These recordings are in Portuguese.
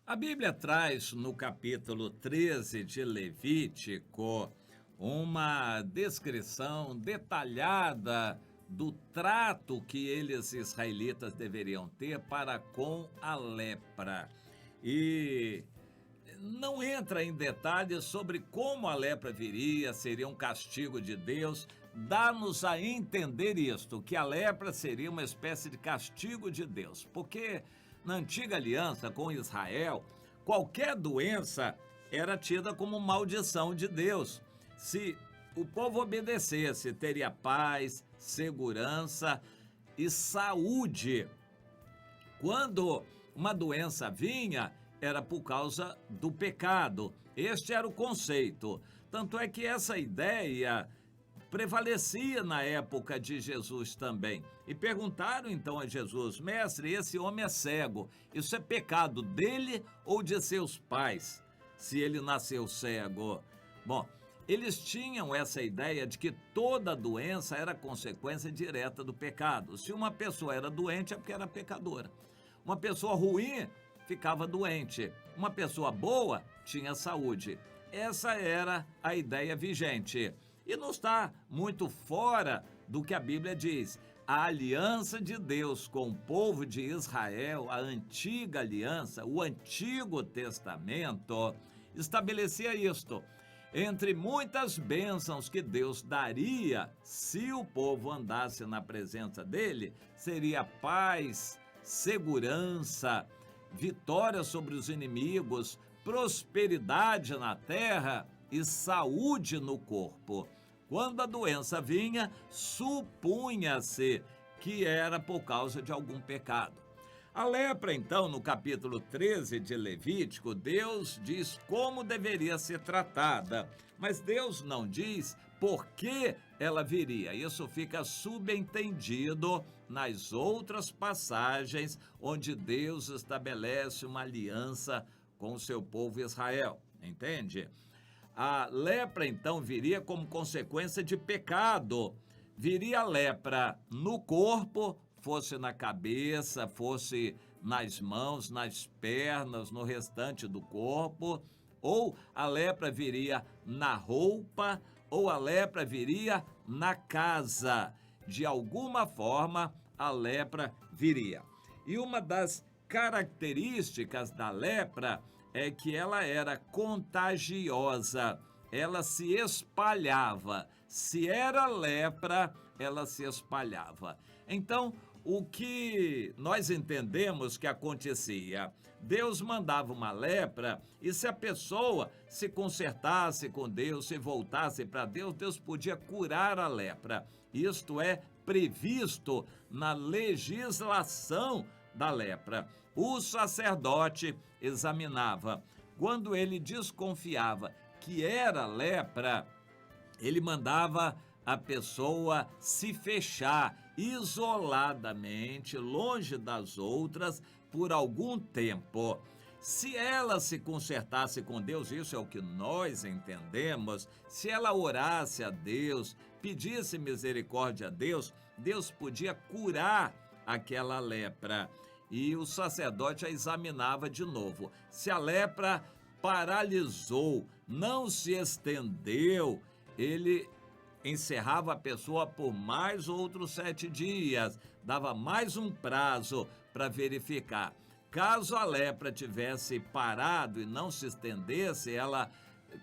A Bíblia traz no capítulo 13 de Levítico uma descrição detalhada do trato que eles israelitas deveriam ter para com a lepra. E não entra em detalhes sobre como a lepra viria, seria um castigo de Deus. Dá-nos a entender isto, que a lepra seria uma espécie de castigo de Deus, porque na antiga aliança com Israel, qualquer doença era tida como maldição de Deus. Se o povo obedecesse, teria paz, segurança e saúde. Quando uma doença vinha, era por causa do pecado. Este era o conceito. Tanto é que essa ideia prevalecia na época de Jesus também. E perguntaram então a Jesus: mestre, esse homem é cego, isso é pecado dele ou de seus pais, se ele nasceu cego? Bom, eles tinham essa ideia de que toda doença era consequência direta do pecado. Se uma pessoa era doente é porque era pecadora. Uma pessoa ruim ficava doente. Uma pessoa boa tinha saúde. Essa era a ideia vigente. E não está muito fora do que a Bíblia diz. A aliança de Deus com o povo de Israel, a antiga aliança, o Antigo Testamento, estabelecia isto. Entre muitas bênçãos que Deus daria se o povo andasse na presença dele, seria paz, segurança, vitória sobre os inimigos, prosperidade na terra e saúde no corpo. Quando a doença vinha, supunha-se que era por causa de algum pecado. A lepra, então, no capítulo 13 de Levítico, Deus diz como deveria ser tratada, mas Deus não diz por que ela viria. Isso fica subentendido nas outras passagens onde Deus estabelece uma aliança com o seu povo Israel, entende? A lepra, então, viria como consequência de pecado. Viria a lepra no corpo, fosse na cabeça, fosse nas mãos, nas pernas, no restante do corpo, ou a lepra viria na roupa, ou a lepra viria na casa. De alguma forma, a lepra viria. E uma das características da lepra é que ela era contagiosa, ela se espalhava. Se era lepra, ela se espalhava. Então, o que nós entendemos que acontecia? Deus mandava uma lepra e se a pessoa se consertasse com Deus, se voltasse para Deus, Deus podia curar a lepra. Isto é previsto na legislação da lepra. O sacerdote examinava. Quando ele desconfiava que era lepra, ele mandava a pessoa se fechar isoladamente, longe das outras, por algum tempo. Se ela se consertasse com Deus, isso é o que nós entendemos, se ela orasse a Deus, pedisse misericórdia a Deus, Deus podia curar aquela lepra. E o sacerdote a examinava de novo. Se a lepra paralisou, não se estendeu, ele encerrava a pessoa por mais outros 7 dias, dava mais um prazo para verificar. Caso a lepra tivesse parado e não se estendesse, ela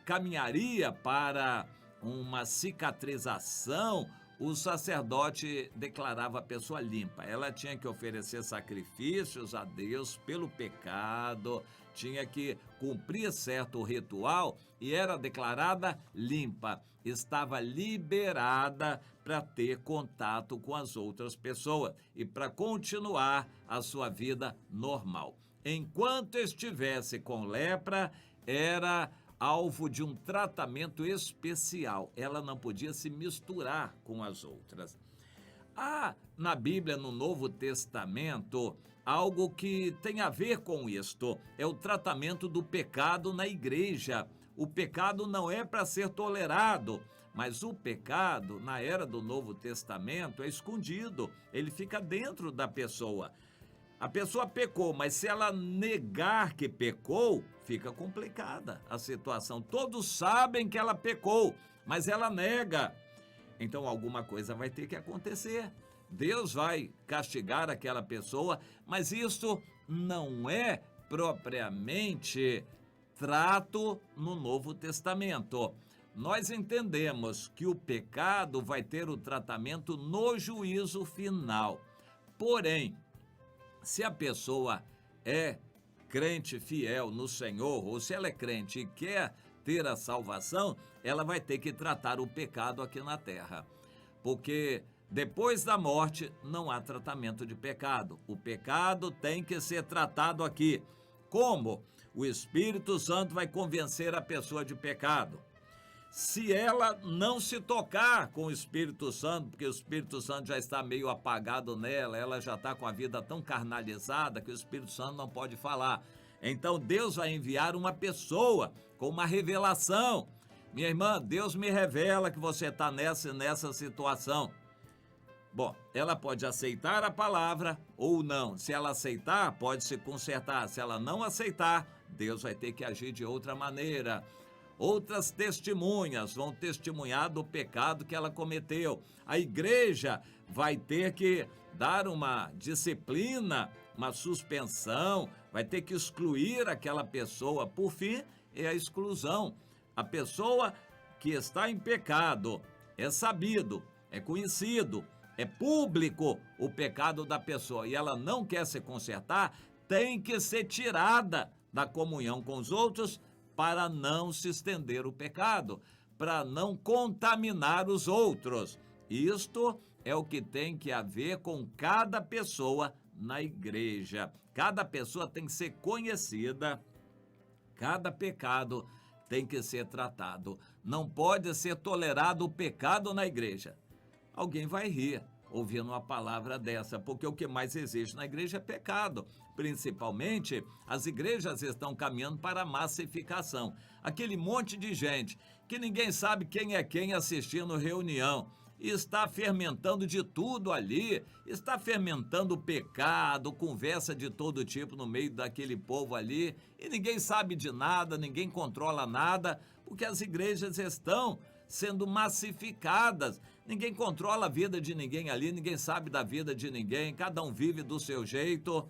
caminharia para uma cicatrização. O sacerdote declarava a pessoa limpa. Ela tinha que oferecer sacrifícios a Deus pelo pecado, tinha que cumprir certo ritual e era declarada limpa. Estava liberada para ter contato com as outras pessoas e para continuar a sua vida normal. Enquanto estivesse com lepra, era alvo de um tratamento especial. Ela não podia se misturar com as outras. Há na Bíblia, no Novo Testamento, algo que tem a ver com isto. É o tratamento do pecado na igreja. O pecado não é para ser tolerado, mas o pecado, na era do Novo Testamento, é escondido. Ele fica dentro da pessoa. A pessoa pecou, mas se ela negar que pecou, fica complicada a situação. Todos sabem que ela pecou, mas ela nega. Então alguma coisa vai ter que acontecer. Deus vai castigar aquela pessoa, mas isso não é propriamente trato no Novo Testamento. Nós entendemos que o pecado vai ter o tratamento no juízo final. Porém, se a pessoa é crente fiel no Senhor, ou se ela é crente e quer ter a salvação, ela vai ter que tratar o pecado aqui na terra. Porque depois da morte não há tratamento de pecado. O pecado tem que ser tratado aqui. Como? O Espírito Santo vai convencer a pessoa de pecado. Se ela não se tocar com o Espírito Santo, porque o Espírito Santo já está meio apagado nela, ela já está com a vida tão carnalizada que o Espírito Santo não pode falar. Então Deus vai enviar uma pessoa com uma revelação. Minha irmã, Deus me revela que você está nessa situação. Bom, ela pode aceitar a palavra ou não. Se ela aceitar, pode se consertar. Se ela não aceitar, Deus vai ter que agir de outra maneira. Outras testemunhas vão testemunhar do pecado que ela cometeu. A igreja vai ter que dar uma disciplina, uma suspensão, vai ter que excluir aquela pessoa. Por fim, é a exclusão. A pessoa que está em pecado, é sabido, é conhecido, é público o pecado da pessoa e ela não quer se consertar, tem que ser tirada da comunhão com os outros para não se estender o pecado, para não contaminar os outros. Isto é o que tem que haver com cada pessoa na igreja. Cada pessoa tem que ser conhecida, cada pecado tem que ser tratado. Não pode ser tolerado o pecado na igreja. Alguém vai rir ouvindo uma palavra dessa, porque o que mais existe na igreja é pecado. Principalmente, as igrejas estão caminhando para a massificação. Aquele monte de gente que ninguém sabe quem é quem assistindo reunião, e está fermentando de tudo ali, está fermentando pecado, conversa de todo tipo no meio daquele povo ali, e ninguém sabe de nada, ninguém controla nada, porque as igrejas estão sendo massificadas. Ninguém controla a vida de ninguém ali, ninguém sabe da vida de ninguém, cada um vive do seu jeito.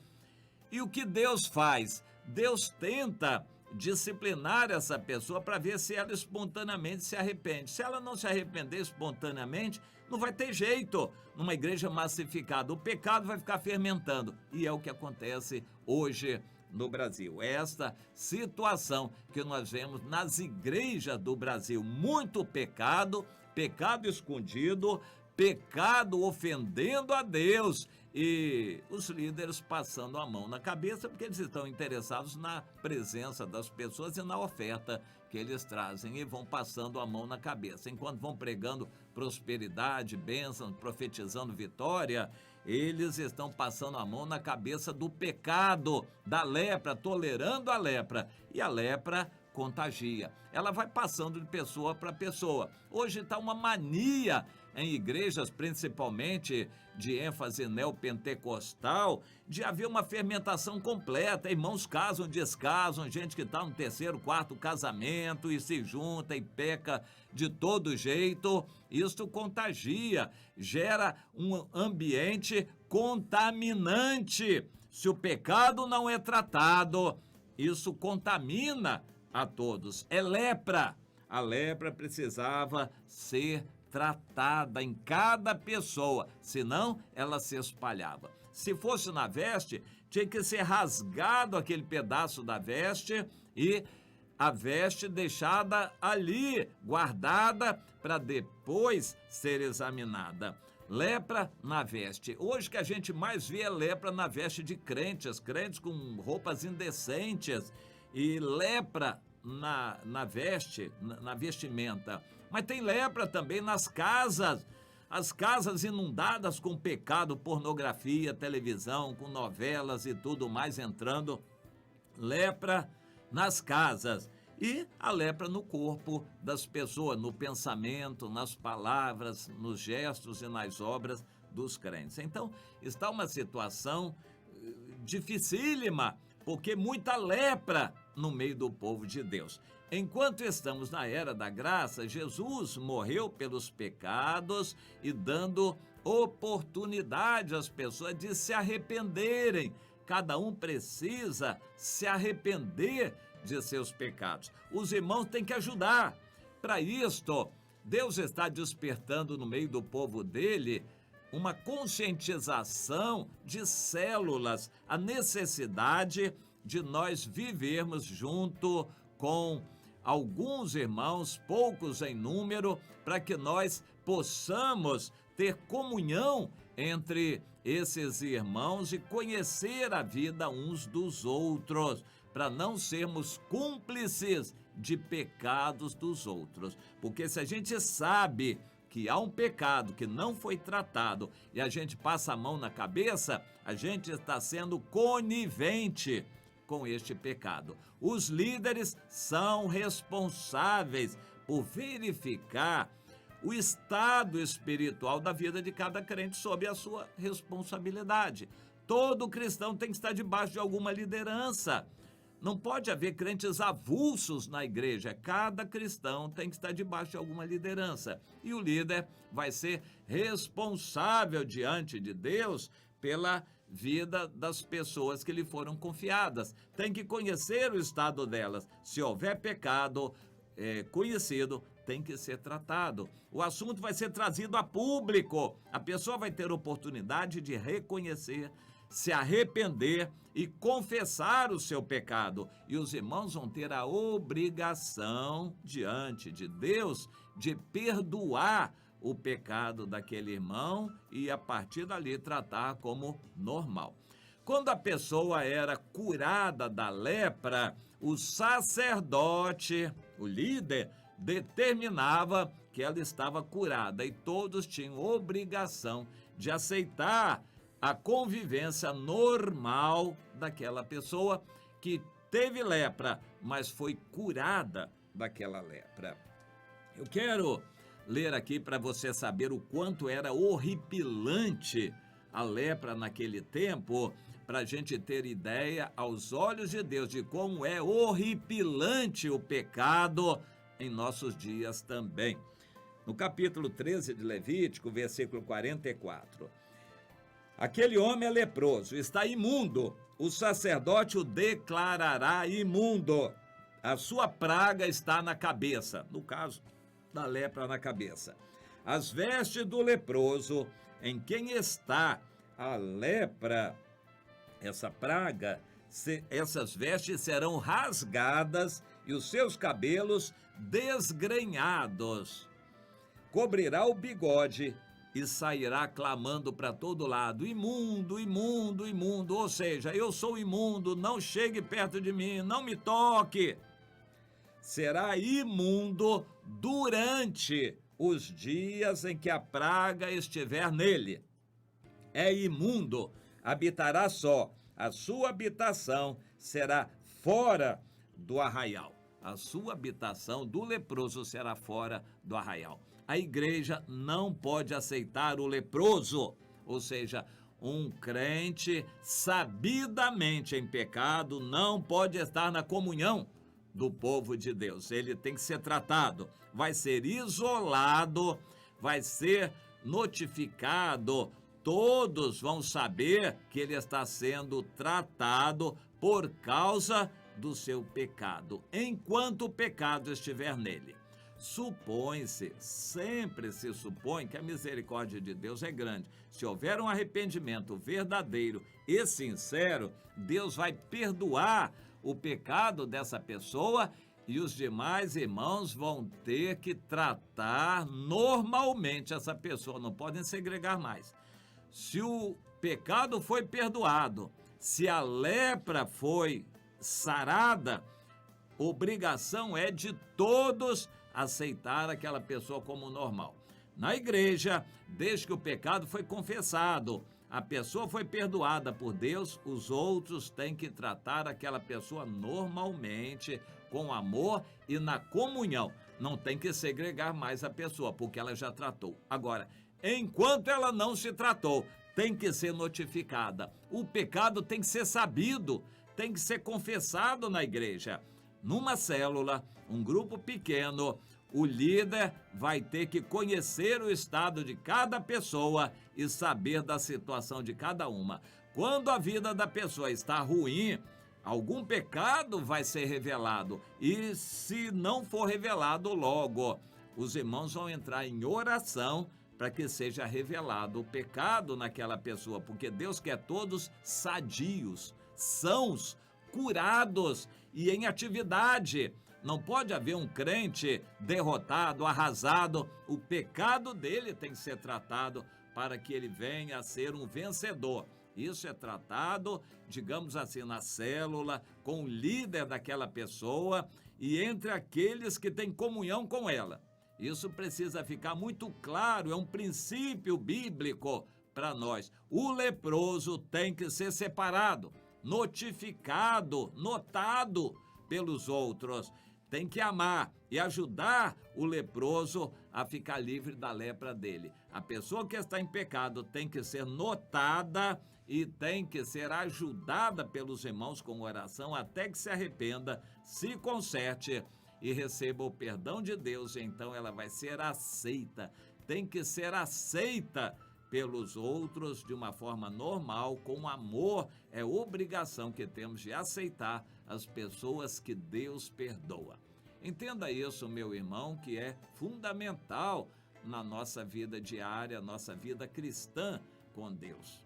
E o que Deus faz? Deus tenta disciplinar essa pessoa para ver se ela espontaneamente se arrepende. Se ela não se arrepender espontaneamente, não vai ter jeito numa igreja massificada. O pecado vai ficar fermentando. E é o que acontece hoje no Brasil. Esta situação que nós vemos nas igrejas do Brasil. Muito pecado, pecado escondido, pecado ofendendo a Deus e os líderes passando a mão na cabeça porque eles estão interessados na presença das pessoas e na oferta que eles trazem e vão passando a mão na cabeça. Enquanto vão pregando prosperidade, bênção, profetizando vitória, eles estão passando a mão na cabeça do pecado, da lepra, tolerando a lepra. E a lepra contagia. Ela vai passando de pessoa para pessoa. Hoje está uma mania em igrejas, principalmente de ênfase neopentecostal, de haver uma fermentação completa. Irmãos casam, descasam, gente que está no terceiro, quarto casamento e se junta e peca de todo jeito. Isso contagia, gera um ambiente contaminante. Se o pecado não é tratado, isso contamina a todos. É lepra. A lepra precisava ser tratada em cada pessoa, senão ela se espalhava. Se fosse na veste, tinha que ser rasgado aquele pedaço da veste e a veste deixada ali, guardada, para depois ser examinada. Lepra na veste. Hoje que a gente mais vê é lepra na veste de crentes, crentes com roupas indecentes e lepra na veste, na vestimenta. Mas tem lepra também nas casas. As casas inundadas com pecado, pornografia, televisão, com novelas e tudo mais entrando. Lepra nas casas. E a lepra no corpo das pessoas, no pensamento, nas palavras, nos gestos e nas obras dos crentes. Então, está uma situação dificílima, porque muita lepra no meio do povo de Deus. Enquanto estamos na era da graça, Jesus morreu pelos pecados e dando oportunidade às pessoas de se arrependerem. Cada um precisa se arrepender de seus pecados. Os irmãos têm que ajudar. Para isto, Deus está despertando no meio do povo dele uma conscientização de células, a necessidade de nós vivermos junto com alguns irmãos, poucos em número, para que nós possamos ter comunhão entre esses irmãos e conhecer a vida uns dos outros, para não sermos cúmplices de pecados dos outros. Porque se a gente sabe que há um pecado que não foi tratado e a gente passa a mão na cabeça, a gente está sendo conivente com este pecado. Os líderes são responsáveis por verificar o estado espiritual da vida de cada crente sob a sua responsabilidade. Todo cristão tem que estar debaixo de alguma liderança. Não pode haver crentes avulsos na igreja. Cada cristão tem que estar debaixo de alguma liderança. E o líder vai ser responsável diante de Deus pela vida das pessoas que lhe foram confiadas. Tem que conhecer o estado delas. Se houver pecado conhecido, tem que ser tratado. O assunto vai ser trazido a público. A pessoa vai ter oportunidade de reconhecer, se arrepender e confessar o seu pecado. E os irmãos vão ter a obrigação diante de Deus de perdoar o pecado daquele irmão e a partir dali tratar como normal. Quando a pessoa era curada da lepra, o sacerdote, o líder, determinava que ela estava curada e todos tinham obrigação de aceitar a convivência normal daquela pessoa que teve lepra, mas foi curada daquela lepra. Eu quero ler aqui para você saber o quanto era horripilante a lepra naquele tempo, para a gente ter ideia, aos olhos de Deus, de como é horripilante o pecado em nossos dias também. No capítulo 13 de Levítico, versículo 44. Aquele homem é leproso, está imundo, o sacerdote o declarará imundo. A sua praga está na cabeça, no caso da lepra na cabeça. As vestes do leproso, em quem está a lepra, essa praga, essas vestes serão rasgadas e os seus cabelos desgrenhados. Cobrirá o bigode e sairá clamando para todo lado: imundo, imundo, imundo. Ou seja, eu sou imundo, não chegue perto de mim, não me toque. Será imundo durante os dias em que a praga estiver nele. É imundo, habitará só, a sua habitação será fora do arraial. A sua habitação do leproso será fora do arraial. A igreja não pode aceitar o leproso, ou seja, um crente sabidamente em pecado não pode estar na comunhão do povo de Deus. Ele tem que ser tratado, vai ser isolado, vai ser notificado. Todos vão saber que ele está sendo tratado por causa do seu pecado, enquanto o pecado estiver nele. Supõe-se, sempre se supõe que a misericórdia de Deus é grande. Se houver um arrependimento verdadeiro e sincero, Deus vai perdoar o pecado dessa pessoa e os demais irmãos vão ter que tratar normalmente essa pessoa, não podem segregar mais. Se o pecado foi perdoado, se a lepra foi sarada, obrigação é de todos aceitar aquela pessoa como normal. Na igreja, desde que o pecado foi confessado, a pessoa foi perdoada por Deus, os outros têm que tratar aquela pessoa normalmente, com amor e na comunhão. Não tem que segregar mais a pessoa, porque ela já tratou. Agora, enquanto ela não se tratou, tem que ser notificada. O pecado tem que ser sabido, tem que ser confessado na igreja. Numa célula, um grupo pequeno, o líder vai ter que conhecer o estado de cada pessoa e saber da situação de cada uma. Quando a vida da pessoa está ruim, algum pecado vai ser revelado. E se não for revelado logo, os irmãos vão entrar em oração para que seja revelado o pecado naquela pessoa, porque Deus quer todos sadios, sãos, curados e em atividade. Não pode haver um crente derrotado, arrasado. O pecado dele tem que ser tratado para que ele venha a ser um vencedor. Isso é tratado, digamos assim, na célula, com o líder daquela pessoa e entre aqueles que têm comunhão com ela. Isso precisa ficar muito claro, é um princípio bíblico para nós. O leproso tem que ser separado, notificado, notado pelos outros. Tem que amar e ajudar o leproso a ficar livre da lepra dele. A pessoa que está em pecado tem que ser notada e tem que ser ajudada pelos irmãos com oração até que se arrependa, se conserte e receba o perdão de Deus. Então ela vai ser aceita. Tem que ser aceita pelos outros de uma forma normal, com amor. É obrigação que temos de aceitar as pessoas que Deus perdoa. Entenda isso, meu irmão, que é fundamental na nossa vida diária, nossa vida cristã com Deus.